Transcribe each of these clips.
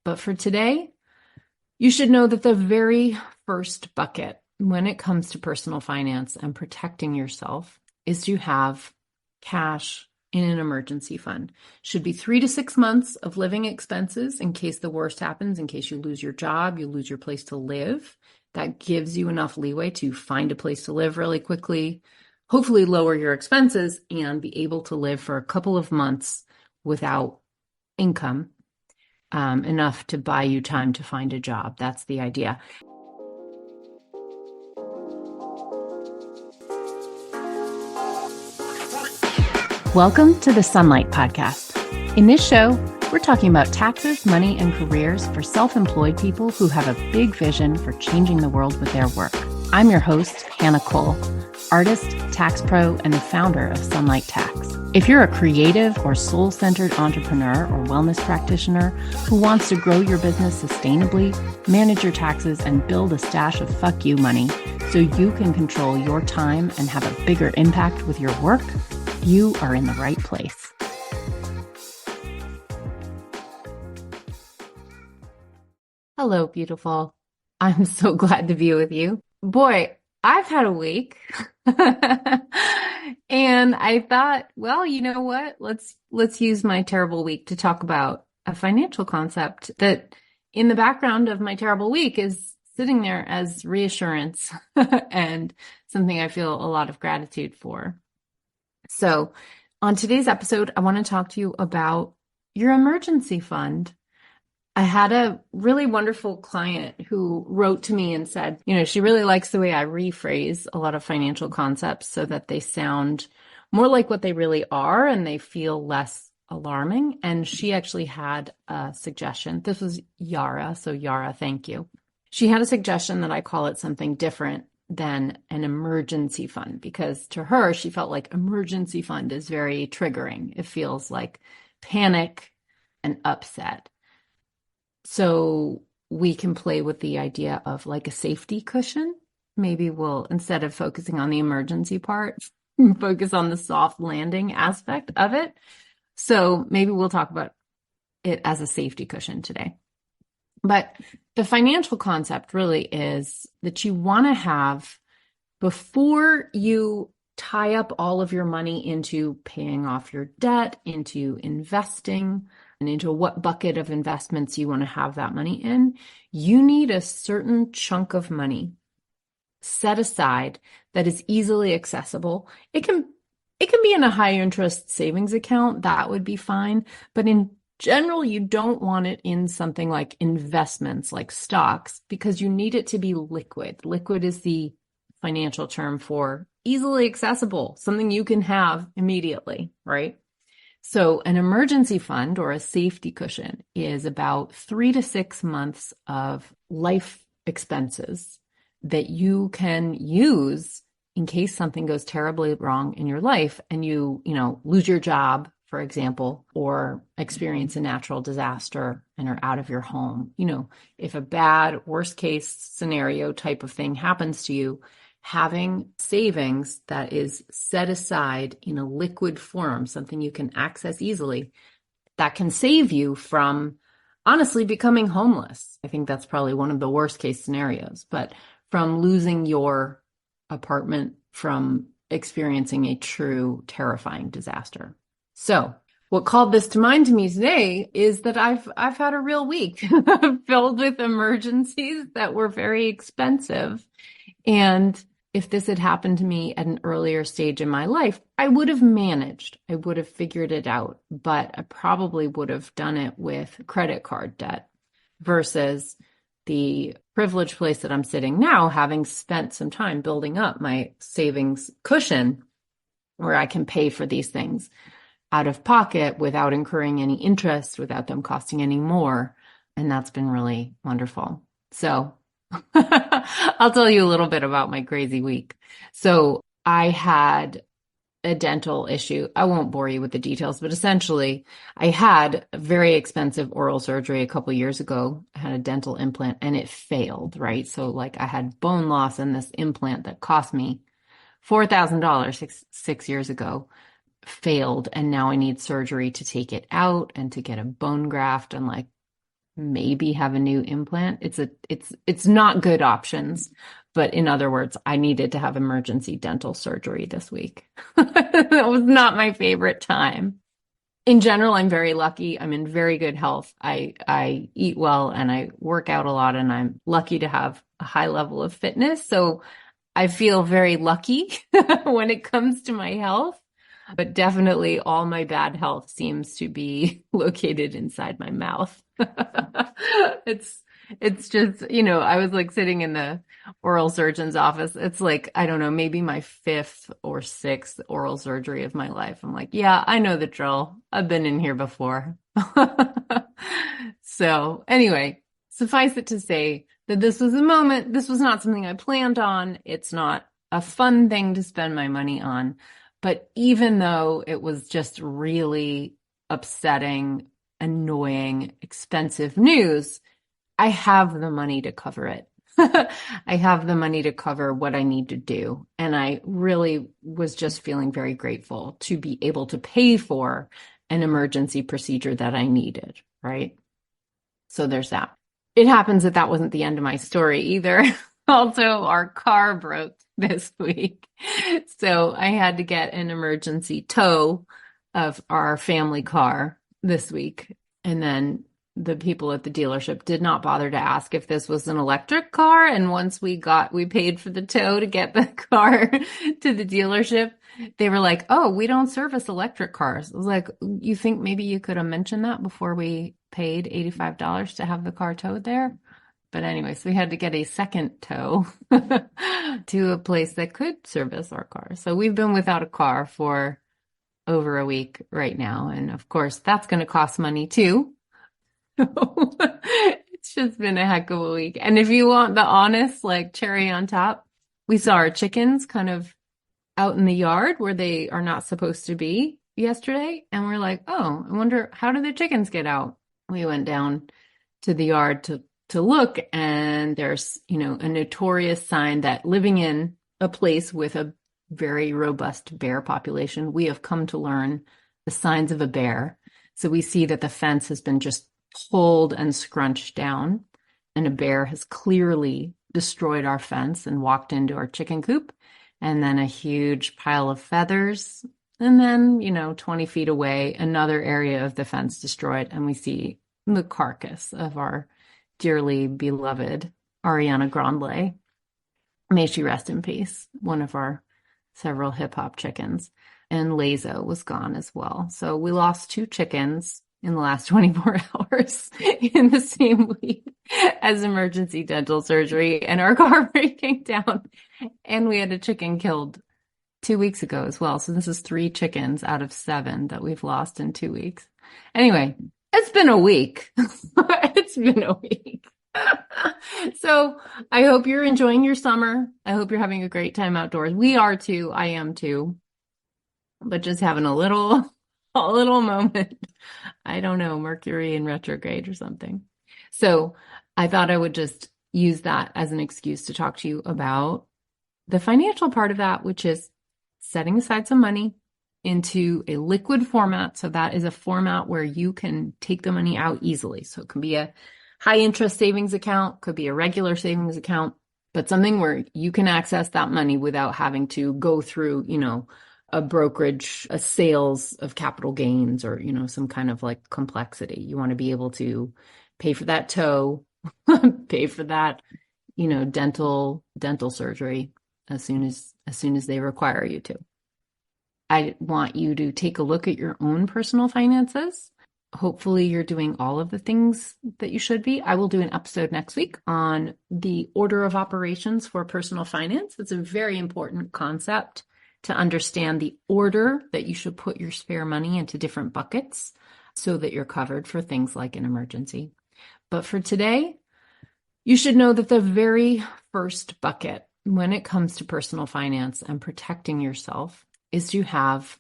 But for today, you should know that the very first bucket when it comes to personal finance and protecting yourself is to have cash in an emergency fund. Should be 3 to 6 months of living expenses in case the worst happens, in case you lose your job, you lose your place to live. That gives you enough leeway to find a place to live really quickly, hopefully lower your expenses and be able to live for a couple of months without income, enough to buy you time to find a job. That's the idea. Welcome to the Sunlight Podcast. In this show, we're talking about taxes, money, and careers for self-employed people who have a big vision for changing the world with their work. I'm your host, Hannah Cole, artist, tax pro, and the founder of Sunlight Tax. If you're a creative or soul-centered entrepreneur or wellness practitioner who wants to grow your business sustainably, manage your taxes, and build a stash of fuck you money so you can control your time and have a bigger impact with your work, you are in the right place. Hello, beautiful. I'm so glad to be with you. Boy, I've had a week. And I thought, well, you know what? Let's use my terrible week to talk about a financial concept that in the background of my terrible week is sitting there as reassurance and something I feel a lot of gratitude for. So on today's episode, I want to talk to you about your emergency fund. I had a really wonderful client who wrote to me and said, she really likes the way I rephrase a lot of financial concepts so that they sound more like what they really are and they feel less alarming. And she actually had a suggestion. This was Yara. So Yara, thank you. She had a suggestion that I call it something different than an emergency fund, because to her, she felt like emergency fund is very triggering. It feels like panic and upset. So we can play with the idea of like a safety cushion. Maybe we'll, instead of focusing on the emergency part, focus on the soft landing aspect of it. So maybe we'll talk about it as a safety cushion today. But the financial concept really is that you want to have, before you tie up all of your money into paying off your debt, into investing, and into what bucket of investments you want to have that money in, you need a certain chunk of money set aside that is easily accessible. It can be in a high interest savings account. That would be fine. But in general, you don't want it in something like investments, like stocks, because you need it to be liquid. Liquid is the financial term for easily accessible, something you can have immediately, right? So an emergency fund or a safety cushion is about 3 to 6 months of life expenses that you can use in case something goes terribly wrong in your life and you lose your job, for example, or experience a natural disaster and are out of your home. If a bad worst case scenario type of thing happens to you, having savings that is set aside in a liquid form, something you can access easily, that can save you from honestly becoming homeless. I think that's probably one of the worst case scenarios, but from losing your apartment, from experiencing a true terrifying disaster. So what called this to mind to me today is that I've had a real week filled with emergencies that were very expensive. And if this had happened to me at an earlier stage in my life, I would have managed. I would have figured it out, but I probably would have done it with credit card debt versus the privileged place that I'm sitting now, having spent some time building up my savings cushion where I can pay for these things out of pocket without incurring any interest, without them costing any more. And that's been really wonderful. So I'll tell you a little bit about my crazy week. So I had a dental issue. I won't bore you with the details, but essentially I had a very expensive oral surgery a couple years ago. I had a dental implant and it failed, right? So like I had bone loss and this implant that cost me $4,000 six years ago failed. And now I need surgery to take it out and to get a bone graft. And like, maybe have a new implant. It's not good options, but in other words, I needed to have emergency dental surgery this week. That was not my favorite time. In general, I'm very lucky. I'm in very good health. I eat well and I work out a lot, and I'm lucky to have a high level of fitness. So I feel very lucky when it comes to my health, but definitely all my bad health seems to be located inside my mouth. It's it's just, I was like sitting in the oral surgeon's office. It's like, I don't know, maybe my fifth or sixth oral surgery of my life. I'm like, yeah, I know the drill. I've been in here before. So anyway, suffice it to say that this was a moment. This was not something I planned on. It's not a fun thing to spend my money on. But even though it was just really upsetting, annoying, expensive news, I have the money to cover it. I have the money to cover what I need to do. And I really was just feeling very grateful to be able to pay for an emergency procedure that I needed, right? So there's that. It happens that that wasn't the end of my story either. Also, our car broke this week. So I had to get an emergency tow of our family car this week. And then the people at the dealership did not bother to ask if this was an electric car. And once we paid for the tow to get the car to the dealership, they were like, oh, we don't service electric cars. I was like, you think maybe you could have mentioned that before we paid $85 to have the car towed there? But anyway, so we had to get a second tow to a place that could service our car. So we've been without a car for over a week right now. And of course, that's going to cost money too. It's just been a heck of a week. And if you want the honest, like cherry on top, we saw our chickens kind of out in the yard where they are not supposed to be yesterday. And we're like, oh, I wonder, how did the chickens get out? We went down to the yard to look, and there's, a notorious sign that living in a place with a very robust bear population, we have come to learn the signs of a bear. So we see that the fence has been just pulled and scrunched down, and a bear has clearly destroyed our fence and walked into our chicken coop, and then a huge pile of feathers. And then, 20 feet away, another area of the fence destroyed, and we see the carcass of our dearly beloved Ariana Grande. May she rest in peace, one of our several hip hop chickens. And Lazo was gone as well. So we lost 2 chickens in the last 24 hours in the same week as emergency dental surgery and our car breaking down. And we had a chicken killed 2 weeks ago as well. So this is 3 chickens out of 7 that we've lost in 2 weeks. Anyway, it's been a week. It's been a week. So I hope you're enjoying your summer. I hope you're having a great time outdoors. We are too. I am too. But just having a little moment. I don't know, Mercury in retrograde or something. So I thought I would just use that as an excuse to talk to you about the financial part of that, which is setting aside some money into a liquid format. So that is a format where you can take the money out easily. So it can be a high interest savings account, could be a regular savings account, but something where you can access that money without having to go through, a brokerage, a sales of capital gains, or, some kind of like complexity. You want to be able to pay for that tow, pay for that, dental surgery as soon as they require you to. I want you to take a look at your own personal finances. Hopefully you're doing all of the things that you should be. I will do an episode next week on the order of operations for personal finance. It's a very important concept to understand the order that you should put your spare money into different buckets so that you're covered for things like an emergency. But for today, you should know that the very first bucket when it comes to personal finance and protecting yourself is to have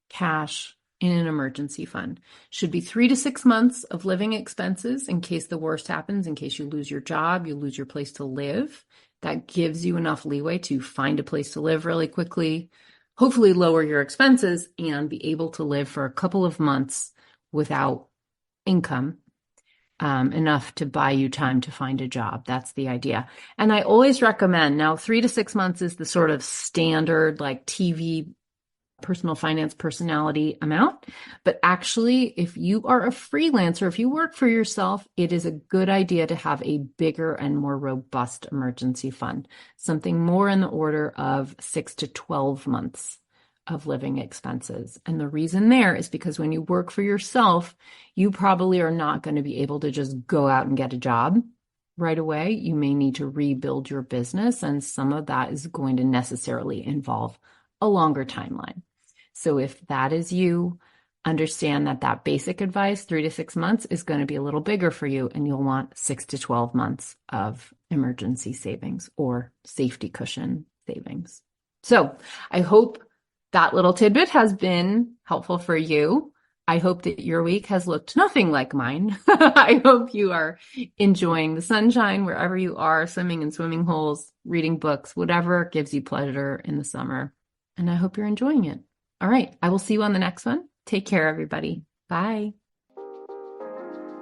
cash in an emergency fund. Should be 3 to 6 months of living expenses in case the worst happens, in case you lose your job, you lose your place to live. That gives you enough leeway to find a place to live really quickly, hopefully lower your expenses, and be able to live for a couple of months without income. enough to buy you time to find a job. That's the idea. And I always recommend, now 3 to 6 months is the sort of standard like TV personal finance personality amount. But actually, if you are a freelancer, if you work for yourself, it is a good idea to have a bigger and more robust emergency fund, something more in the order of 6 to 12 months of living expenses. And the reason there is because when you work for yourself, you probably are not going to be able to just go out and get a job right away. You may need to rebuild your business, and some of that is going to necessarily involve a longer timeline. So if that is you, understand that that basic advice, 3 to 6 months, is going to be a little bigger for you, and you'll want 6 to 12 months of emergency savings or safety cushion savings. So I hope that little tidbit has been helpful for you. I hope that your week has looked nothing like mine. I hope you are enjoying the sunshine wherever you are, swimming in swimming holes, reading books, whatever gives you pleasure in the summer. And I hope you're enjoying it. All right. I will see you on the next one. Take care, everybody. Bye.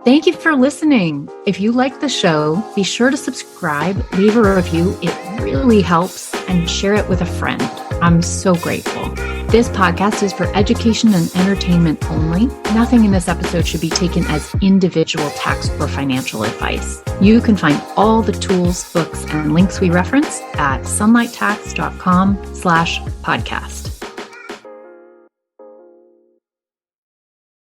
Thank you for listening. If you like the show, be sure to subscribe, leave a review. It really helps, and share it with a friend. I'm so grateful. This podcast is for education and entertainment only. Nothing in this episode should be taken as individual tax or financial advice. You can find all the tools, books, and links we reference at sunlighttax.com/podcast.